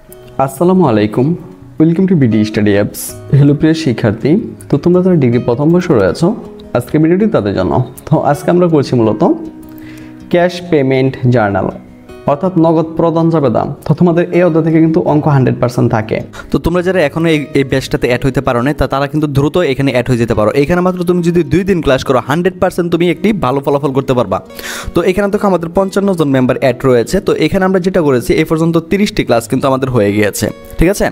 আসসালামু আলাইকুম, welcome to BD study apps. Hello প্রিয় শিক্ষার্থী, তো তোমরা যারা ডিগ্রি প্রথম বর্ষে রয়েছো, আজকে ভিডিওটি তাদের জন্য। তো আজকে আমরা করছি মূলত ক্যাশ পেমেন্ট জার্নাল, অর্থাৎ নগদ প্রদান জাবেদা। তো তোমাদের এই অধ্যায় থেকে কিন্তু অঙ্ক 100% থাকে। তো তোমরা যারা এখনো এই ব্যাচটাতে অ্যাড হইতে পারো না, তারা কিন্তু দ্রুত এখানে অ্যাড হয়ে যেতে পারো। এখানে মাত্র তুমি যদি 2 দিন ক্লাস করো 100% তুমি একটি ভালো ফলাফল করতে পারবা। তো এখানে তো আমাদের 55 জন মেম্বার অ্যাড রয়েছে। তো এখানে আমরা যেটা করেছি, এই পর্যন্ত 30টি ক্লাস কিন্তু আমাদের হয়ে গিয়েছে, ঠিক আছে?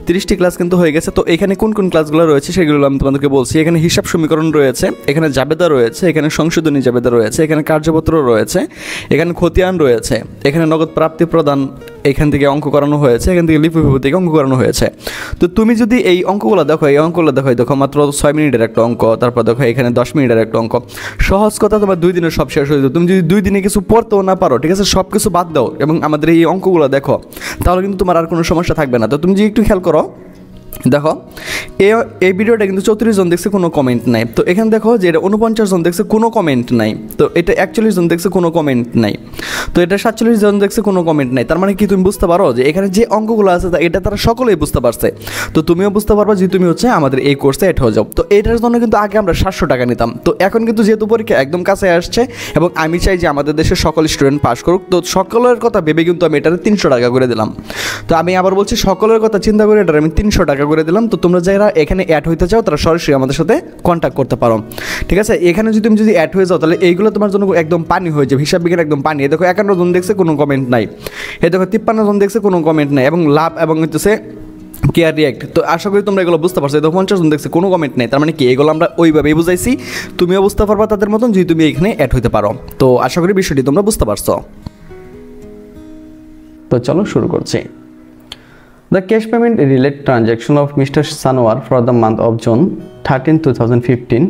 30টি ক্লাস কিন্তু হয়ে গেছে। তো এখানে কোন কোন ক্লাসগুলো রয়েছে সেগুলো আমি তোমাদেরকে বলছি। এখানে হিসাব সমীকরণ রয়েছে, এখানে জাবেদা রয়েছে, এখানে সংশোধনী জাবেদা রয়েছে, এখানে কার্যপত্র রয়েছে, এখানে খতিয়ান রয়েছে, এখানে নগদ প্রাপ্তি প্রদান এখান থেকে অঙ্ক করানো হয়েছে, এখান থেকে লিপিবিভূতি থেকে অঙ্ক করানো হয়েছে। তো তুমি যদি এই অঙ্কগুলো দেখো, এই অঙ্কগুলো দেখো মাত্র 6 মিনিটের একটা অঙ্ক, তারপর দেখো এখানে 10 মিনিটের একটা অঙ্ক। সহজ কথা, তোমার 2 দিনে সব শেষ হয়ে যাবে। তুমি যদি 2 দিনে কিছু পড়তেও না পারো, ঠিক আছে, সব কিছু বাদ দাও এবং আমাদের এই অঙ্কগুলো দেখো, তাহলে কিন্তু তোমার আর কোনো সমস্যা থাকবে না। তো তুমি যদি একটু খেয়াল করো, দেখো এই ভিডিওটা কিন্তু 34 জন দেখছে, কোনো কমেন্ট নাই। তো এখানে দেখো যে এটা 49 জন দেখছে, কোনো কমেন্ট নাই। তো এটা 41 জন দেখছে, কোনো কমেন্ট নাই। তো এটা 47 জন দেখছে, কোনো কমেন্ট নাই। তার মানে কি তুমি বুঝতে পারো যে এখানে যে অঙ্কগুলো আছে এটা তারা সকলেই বুঝতে পারছে। তো তুমিও বুঝতে পারবা যে তুমি হচ্ছে আমাদের এই কোর্সে অ্যাড হয়ে যাও। তো এটার জন্য কিন্তু আগে আমরা 700 টাকা নিতাম। তো এখন কিন্তু যেহেতু পরীক্ষা একদম কাছে আসছে এবং আমি চাই যে আমাদের দেশের সকল স্টুডেন্ট পাস করুক, তো সকলের কথা ভেবে কিন্তু আমি এটার 300 টাকা করে দিলাম। তো আমি আবার বলছি, সকলের কথা চিন্তা করে এটার আমি 300 টাকা করে দিলাম। তো তোমরা যারা এখানে অ্যাড হইতে চাও তারা সরাসরি আমাদের সাথে কন্ট্যাক্ট করতে পারো, ঠিক আছে? এখানে যদি তুমি অ্যাড হয়ে যাও, তাহলে এইগুলো তোমার জন্য একদম পানি হয়ে যাবে, হিসাব বিজ্ঞান একদম পানি। দেখো 51 জন দেখছে, কোনো কমেন্ট নাই। এই দেখো 53 জন দেখছে, কোনো কমেন্ট নাই। এবং লাভ এবং হচ্ছে কেয়ার রিয়াক্ট। তো আশা করি তোমরা এগুলো বুঝতে পারছো। দেখো 50 জন দেখছে, কোনো কমেন্ট নেই। তার মানে কি, এগুলো আমরা ওইভাবেই বুঝাইছি। তুমিও বুঝতে পারবা তাদের মতন যদি তুমি এখানে অ্যাড হইতে পারো। তো আশা করি বিষয়টি তোমরা বুঝতে পারছো। তো চলো শুরু করছি। The cash payment related transaction of Mr. Sanwar for the month of June 13, 2015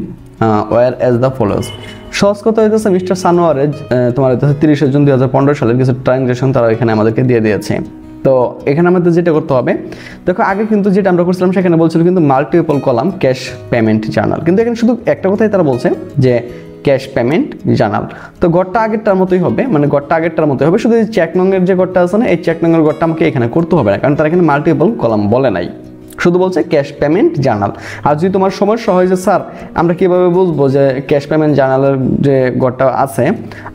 were as the follows. সহজ কথা হইতেছে, মিস্টার সানোয়ারের তোমার হইতেছে 30 জুন 2015 সালের কিছু ট্রানজাকশন তারা এখানে আমাদেরকে দিয়ে দিয়েছে। তো এখানে আমাদের যেটা করতে হবে, দেখো আগে কিন্তু যেটা আমরা করছিলাম সেখানে বলছিল কিন্তু multiple column cash payment journal, কিন্তু এখানে শুধু একটা কথাই তারা বলছে যে ক্যাশ পেমেন্ট জার্নাল। তো গড়টা আগেরটার মতোই হবে, মানে গড়টা আগেরটার মতোই হবে, শুধু চেক নংয়ের যে গড়টা আছে না, এই চেক নংয়ের গড়টা আমাকে এখানে করতে হবে না, কারণ তারা এখানে মাল্টিপল কলাম বলে নাই, শুধু বলছে ক্যাশ পেমেন্ট জার্নাল। আর যদি তোমার সমস্যা হয় যে স্যার আমরা কীভাবে বুঝবো যে ক্যাশ পেমেন্ট জার্নালের যে গড়টা আছে,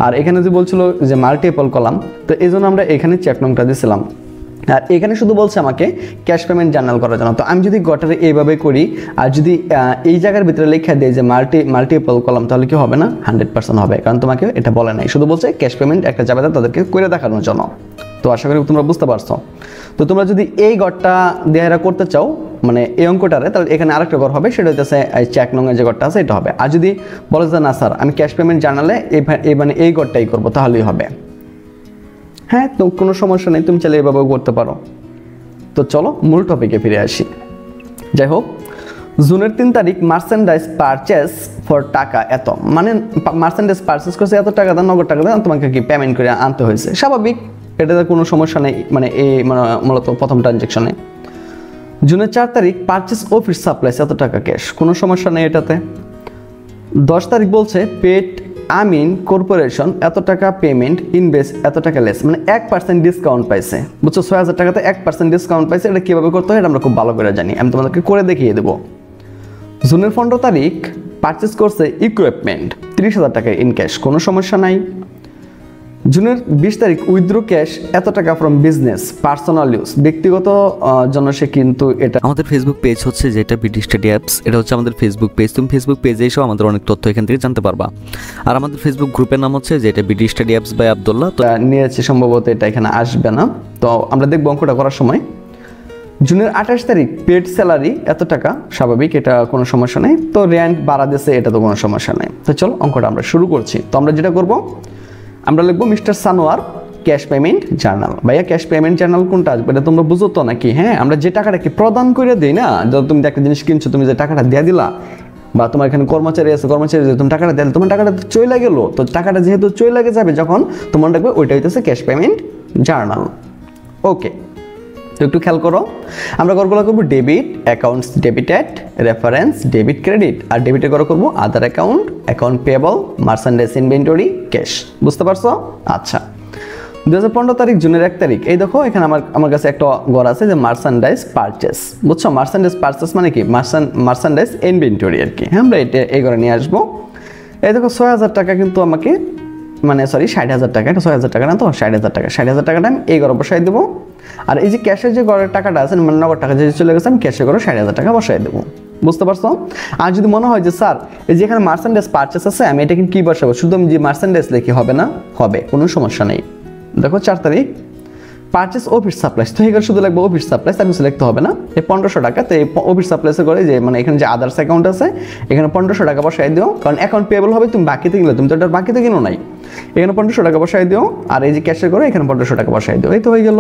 আর এখানে যে বলছিল যে মাল্টিপল কলাম, তো এই জন্য আমরা এখানে চেক নংটা দিয়েছিলাম। আর এখানে শুধু বলছে আমাকে ক্যাশ পেমেন্ট জার্নাল করার জন্য। তো আমি যদি গটারে এইভাবে করি আর যদি এই জায়গার ভিতরে লেখা দেয় যে মাল্টিপল কলাম, তাহলে কি হবে না? 100% হবে, কারণ তোমাকে এটা বলে নাই, শুধু বলছে ক্যাশ পেমেন্ট একটা জাবেদা তাদেরকে করে দেখানোর জন্য। তো আশা করি তোমরা বুঝতে পারছো। তো তোমরা যদি এই গড়টা দিয়ে করতে চাও, মানে এই অঙ্কটারে, তাহলে এখানে আরেকটা গড় হবে, সেটা হচ্ছে এই চেক নংয়ের যে গড়টা আছে এটা হবে। আর যদি বলে যে না স্যার আমি ক্যাশ পেমেন্ট জার্নালে মানে এই গড়টাই করবো, তাহলেই হবে। হ্যাঁ, তো কোনো সমস্যা নেই, তুমি চাইলে এভাবেও করতে পারো। তো চলো মূল টপিকে ফিরে আসি। যাই হোক, জুনের 3 তারিখ মার্চেন্ডাইজ পারচেস ফর টাকা এত, মানে মার্চেন্ডাইজ পারচেস করছে এত টাকা দেন, নগদ টাকা দেন, তোমাকে কি পেমেন্ট করে আনতে হয়েছে, স্বাভাবিক, এটাতে কোনো সমস্যা নেই। মানে এই মূলত প্রথম ট্রানজ্যাকশনে। জুনের 4 তারিখ পারচেস অফিস সাপ্লাইস এত টাকা ক্যাশ, কোনো সমস্যা নেই এটাতে। 10 তারিখ বলছে পেড আমিন কর্পোরেশন এত টাকা পেমেন্ট ইনভেস্ট এত টাকা লেস, মানে 1% ডিসকাউন্ট পাইছে, বুঝছো? 6000 টাকাতে 1% ডিসকাউন্ট পাইছে। এটা কীভাবে করতে হয় এটা আমরা খুব ভালো করে জানি, আমি তোমাদেরকে করে দেখিয়ে দেবো। জুনের 15 তারিখ পারচেস করছে ইকুইপমেন্ট 30,000 টাকা ইন ক্যাশ, কোনো সমস্যা নাই। জুনের 20 তারিখ উইথড্র ক্যাশ এত টাকা ফ্রম বিজনেস পার্সোনাল ইউজ, ব্যক্তিগত জন্য সে কিন্তু এটা। আমাদের ফেসবুক পেজ হচ্ছে যেটা বিডি স্টাডি অ্যাপস, এটা হচ্ছে আমাদের ফেসবুক পেজ। তুমি ফেসবুক পেজে এসেও আমাদের অনেক তথ্য এখান থেকে জানতে পারবা। আর আমাদের ফেসবুক গ্রুপের নাম হচ্ছে যেটা BD study apps by Abdullah. তো নিয়েছে সম্ভবত এটা এখানে আসবে না, তো আমরা দেখবো অঙ্কটা করার সময়। জুনের 28 তারিখ পেড স্যালারি এত টাকা, স্বাভাবিক, এটা কোনো সমস্যা নেই। তো র্যাঙ্ক বাড়া দিয়েছে, এটা তো কোনো সমস্যা নেই। তো চলো অঙ্কটা আমরা শুরু করছি। তো আমরা যেটা করবো, আমরা লিখবো mister Sanowar cash payment journal. ভাইয়া ক্যাশ পেমেন্ট জার্নাল কোনটা আসবে এটা তোমরা বুঝো তো নাকি? হ্যাঁ, আমরা যে টাকাটা কি প্রদান করে দিই না, যখন তুমি একটা জিনিস কিনছো, তুমি যে টাকাটা দিয়ে দিলা, বা তোমার এখানে কর্মচারী আছে, কর্মচারী তুমি টাকাটা দিলে, তোমার টাকাটা চলে গেল। তো টাকাটা যেহেতু চলে যাবে যখন, তোমার দেখবে ওইটা হইতেছে ক্যাশ পেমেন্ট জার্নাল। ওকে, তো একটু খেয়াল করো, আমরা করগুলো করবো debit accounts debited, reference debit credit, আর ডেবিটে করবো other account, account payable, merchandise inventory, cash. বুঝতে পারছো? আচ্ছা, 2015 তারিখ জুনের 1 তারিখ এই দেখো এখানে আমার কাছে একটা ঘর আছে যে মার্চেন্ডাইজ পারচেস, বুঝছো? মার্চেন্ডাইজ পারচেস মানে কি, মার্চেন্ডাইজ ইনভেন্টরি আর কি। হ্যাঁ, আমরা এটা এই ঘরে নিয়ে আসবো। এই দেখো 6000 টাকা কিন্তু আমাকে, মানে সরি 60,000 টাকা, এটা 6000 টাকা না তো 60,000 টাকা, 60,000 টাকাটা আমি এই ঘরে বসাই দেবো। আর এই যে ক্যাশের যে ঘরের টাকাটা আছে, মানে নগদ টাকা যে চলে গেছে, আমি ক্যাশে ঘরে 60,000 টাকা বসাই দেবো। বুঝতে পারছো? আর যদি মনে হয় যে স্যার এই যে এখানে মার্চেন্ডাইজ পারচেস আছে, আমি এটা কিন্তু কি বসাবো, শুধু আমি যে মার্চেন্ডাইজ লিখি হবে না? হবে, কোনো সমস্যা নেই। দেখো 4 তারিখ পারচেস অফিস সাপ্লাইস, তো এখানে শুধু লাগবে অফিস সাপ্লাইস, আমি লিখতে হবে না। এই 1500 টাকা, তো এই অফিস সাপ্লাইসে করে যে মানে এখানে যে আদার্স অ্যাকাউন্ট আছে, এখানে 1500 টাকা বসাই দিও, কারণ অ্যাকাউন্ট পেয়েবল হবে তুমি বাকিতে গেলে, তুমি তো এটা বাকিতে কিনো নাই, এখানে 1500 টাকা বসাই দিও। আর এই যে ক্যাশে করে এখানে 1500 টাকা বসাই দিও, এই তো হয়ে গেল।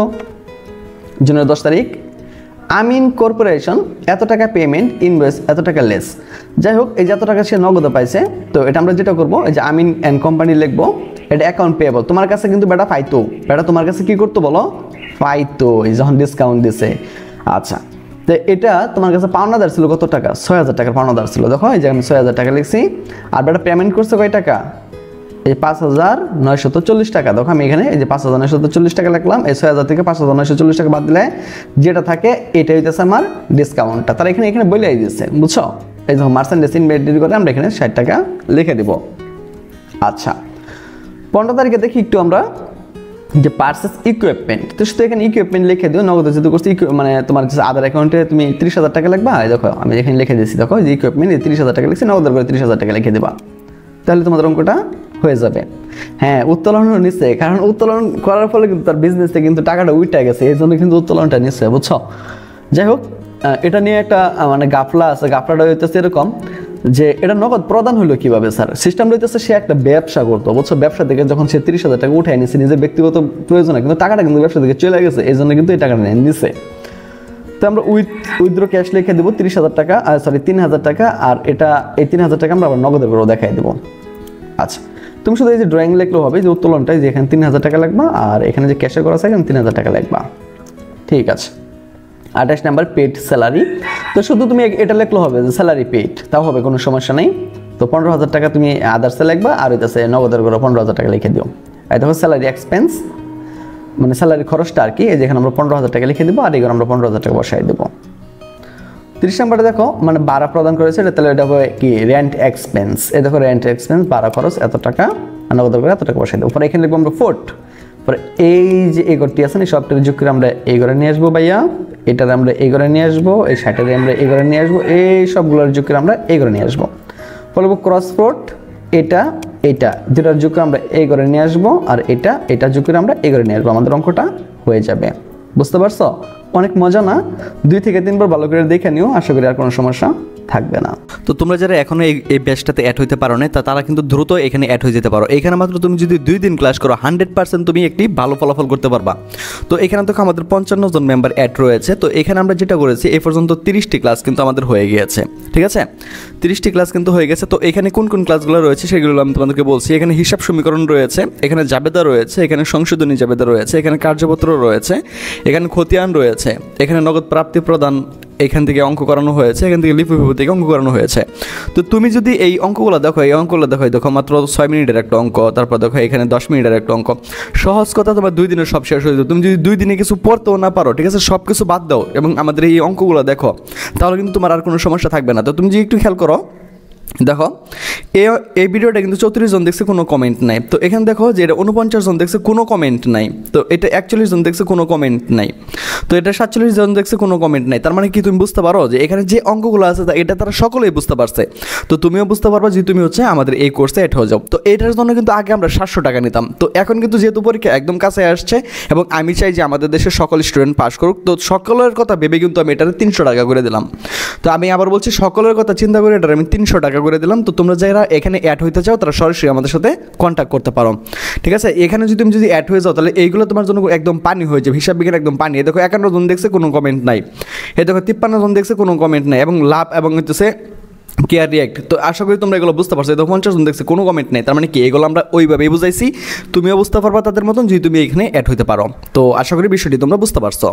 জুনের 10 তারিখ আমিন কর্পোরেশন এত টাকা পেমেন্ট, ইনভয়েস এত টাকা লেস। যাই হোক, এই যে এত টাকা সে নগদে পাইছে, তো এটা আমরা যেটা করবো, এই যে আমিন অ্যান্ড কোম্পানি লিখবো, এটা অ্যাকাউন্ট পেয়েবল। তোমার কাছে কিন্তু বেটা পাইতো, বেটা তোমার কাছে কি করতো বলো, পাইতো, এই যখন ডিসকাউন্ট দিছে। আচ্ছা, তো এটা তোমার কাছে পাওনাদার ছিল কত টাকা, 6000 টাকার পাওনাদার ছিল। দেখো এই যে আমি 6000 টাকা লিখছি, আর বেটা পেমেন্ট করছে কয় টাকা, এই 5940 টাকা। দেখো আমি এখানে এই যে 5940 টাকা লিখলাম, এই 6000 থেকে 5940 টাকা বাদ দিলে যেটা থাকে এটা হইতেছে আমার ডিসকাউন্টটা। তারা এখানে বলেই দিচ্ছে, বুঝছো? এই যে মার্চেন্ডাইজ ইনভেন্টরি করে আমরা এখানে 60 টাকা লিখে দিব। আচ্ছা, 15 তারিখে দেখি একটু আমরা যে পারচেস ইকুইপমেন্ট, তো শুধু এখানে ইকুইপমেন্ট লিখে দিও। নগদ যেহেতু করছি, মানে তোমার যে আদার অ্যাকাউন্টে তুমি 30,000 টাকা লিখবা, দেখো আমি এখানে লিখে দিয়েছি। দেখো যে ইকুইপমেন্ট 30,000 টাকা লিখছি, নগদ করে 30,000 টাকা লিখে দেবা, তাহলে তোমাদের অঙ্কটা হয়ে যাবে। হ্যাঁ, উত্তোলনও নিচ্ছে, কারণ উত্তোলন করার ফলে কিন্তু তার বিজনেসে কিন্তু টাকাটা উইটা গেছে, এই জন্য কিন্তু উত্তোলনটা নিচ্ছে, বুঝছো? যাই হোক, এটা নিয়ে একটা মানে গাফলা আছে। গাফলাটা হইতেছে এরকম যে এটা নগদ প্রদান হলো কিভাবে স্যার, সিস্টেম হইতেছে সে একটা ব্যবসা করতো, বুঝছো? ব্যবসা থেকে যখন সে 30,000 টাকা উঠে নিচ্ছে নিজের ব্যক্তিগত প্রয়োজনে, কিন্তু টাকাটা কিন্তু ব্যবসা থেকে চলে গেছে, এই জন্য কিন্তু এই টাকাটা নিয়ে নিচ্ছে। তো আমরা উইথড্র ক্যাশ লিখে দেবো 30,000 টাকা, সরি 3,000 টাকা, আর এটা এই 3,000 টাকা আমরা আবার নগদের করে দেখাই দেবো। আচ্ছা, তুমি শুধু এই যে ড্রয়িং লিখলেও হবে, যে উত্তোলনটা যে এখানে 3,000 টাকা লাগবা, আর এখানে যে ক্যাশে করা আছে এখানে 3,000 টাকা লাগবা। ঠিক আছে। 28 নাম্বার পেড স্যালারি, তো শুধু তুমি এটা লিখলেও হবে যে স্যালারি পেড, তাও হবে, কোনো সমস্যা নেই। তো 15,000 টাকা তুমি আদার্সে লিখবা, আর হইতেছে নগদের করে 15,000 টাকা লিখে দিও। এই দেখো স্যালারি এক্সপেন্স, মানে স্যালারি খরচটা আর কি, এই যেখানে আমরা 15,000 টাকা লিখে দেবো, আর এখানে আমরা 15,000 টাকা বসাই দেবো। 30 নাম্বারে দেখো মানে ভাড়া প্রদান করেছে, এটা তাহলে এটা হবে কি রেন্ট এক্সপেন্স। এই দেখো রেন্ট এক্সপেন্স, ভাড়া খরচ এত টাকা, আর নগদ করে এত টাকা বসাই দেবো। পরে এখানে লিখবো আমরা ফোর্ট, পরে এই যে এই ঘরটি আছে না, সবটা যোগ করে আমরা এই ঘরে নিয়ে আসবো ভাইয়া, এটার আমরা এই ঘরে নিয়ে আসবো, এই 60-এর আমরা এই ঘরে নিয়ে আসবো, এই সবগুলোর যোগ করে আমরা এই ঘরে নিয়ে আসবো। বলবো ক্রস ফোর্ট, এটা যেটার যোগ করে আমরা এই ঘরে নিয়ে আসবো, আর এটা যোগ করে আমরা এই ঘরে নিয়ে আসবো, আমাদের অঙ্কটা হয়ে যাবে। বুঝতে পারছো? অনেক মজা না? 2 থেকে 3 বার ভালো করে দেখে নিও, আশা করি আর কোনো সমস্যা থাকবে না। তো তোমরা যারা এখনো এই ব্যাচটাতে অ্যাড হইতে পারো না, তারা কিন্তু দ্রুত এখানে অ্যাড হয়ে যেতে পারো। এখানে মাত্র তুমি যদি 2 দিন ক্লাস করো 100% তুমি একটি ভালো ফলাফল করতে পারবা। তো এখানে তো আমাদের 55 জন মেম্বার অ্যাড রয়েছে। তো এখানে আমরা যেটা করেছি এই পর্যন্ত 30টি ক্লাস কিন্তু আমাদের হয়ে গিয়েছে, ঠিক আছে? 30টি ক্লাস কিন্তু হয়ে গেছে। তো এখানে কোন কোন ক্লাসগুলো রয়েছে সেগুলো আমি তোমাদেরকে বলছি। এখানে হিসাব সমীকরণ রয়েছে, এখানে জাবেদা রয়েছে, এখানে সংশোধনী জাবেদা রয়েছে, এখানে কার্যপত্র রয়েছে, এখানে খতিয়ান রয়েছে, এখানে নগদ প্রাপ্তি প্রদান এখান থেকে অঙ্ক করানো হয়েছে, এখান থেকে লিপিভিভূ থেকে অঙ্ক করানো হয়েছে। তো তুমি যদি এই অঙ্কগুলো দেখো, এই অঙ্কগুলো দেখো মাত্র 6 মিনিটের একটা অঙ্ক, তারপর দেখো এখানে 10 মিনিটের একটা অঙ্ক। সহজ কথা, তোমার 2 দিনে সব শেষ হয়ে যাবে। তুমি যদি 2 দিনে কিছু পড়তেও না পারো, ঠিক আছে, সব কিছু বাদ দাও এবং আমাদের এই অঙ্কগুলো দেখো, তাহলে কিন্তু তোমার আর কোনো সমস্যা থাকবে না। তো তুমি যদি একটু খেয়াল করো, দেখো এই ভিডিওটা কিন্তু 34 জন দেখছে, কোনো কমেন্ট নাই। তো এখানে দেখো যে এটা 49 জন দেখছে, কোনো কমেন্ট নাই। তো এটা 41 জন দেখছে, কোনো কমেন্ট নাই। তো এটা 47 জন দেখছে, কোনো কমেন্ট নাই। তার মানে কি তুমি বুঝতে পারো যে এখানে যে অঙ্কগুলো আছে এটা তারা সকলেই বুঝতে পারছে। তো তুমিও বুঝতে পারবা যে তুমি হচ্ছে আমাদের এই কোর্সে অ্যাড হয়ে যাও। তো এটার জন্য কিন্তু আগে আমরা 700 টাকা নিতাম। তো এখন কিন্তু যেহেতু পরীক্ষা একদম কাছে আসছে এবং আমি চাই যে আমাদের দেশের সকল স্টুডেন্ট পাস করুক, তো সকলের কথা ভেবে কিন্তু আমি এটারে 300 টাকা করে দিলাম। তো আমি আবার বলছি, সকলের কথা চিন্তা করে এটার আমি 300 টাকা করে দিলাম। তো তোমরা যারা এখানে অ্যাড হইতে চাও তারা সরাসরি আমাদের সাথে কন্ট্যাক্ট করতে পারো, ঠিক আছে? এখানে যদি তুমি অ্যাড হয়ে যাও তাহলে এইগুলো তোমার জন্য একদম পানি হয়ে যাবে, হিসাব বিজ্ঞান একদম পানি। দেখো 51 জন দেখছে, কোনো কমেন্ট নাই। এই দেখো 53 জন দেখছে, কোনো কমেন্ট নাই। এবং লাভ এবং হচ্ছে কেয়ার রিয়াক্ট, তো আশা করি তোমরা এগুলো বুঝতে পারছো। দেখো 50 জন দেখছে, কোনো কমেন্ট নেই। তার মানে কি এগুলো আমরা ওইভাবেই বুঝাইছি, তুমিও বুঝতে পারবা তাদের মতন যদি তুমি এখানে অ্যাড হইতে পারো। তো আশা করি বিষয়টি তোমরা বুঝতে পারছো।